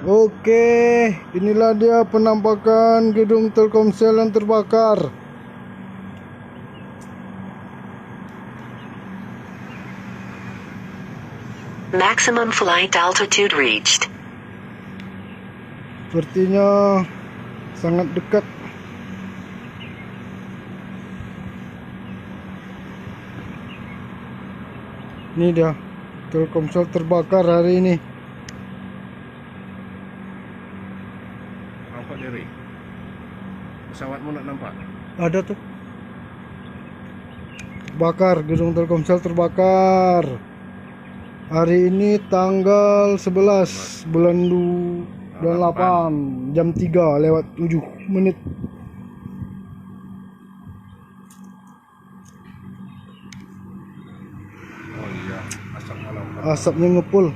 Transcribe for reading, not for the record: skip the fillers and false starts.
Oke, inilah dia penampakan gedung Telkomsel yang terbakar. Maximum flight altitude reached. Sepertinya sangat dekat. Ini dia, Telkomsel terbakar hari ini. Nampak diri. Pesawatmu nak nampak? Ada tuh. Bakar, gedung Telkomsel terbakar. Hari ini tanggal 11 bulan 8 jam 3:07. Oh iya, asap malam. Asapnya ngepul.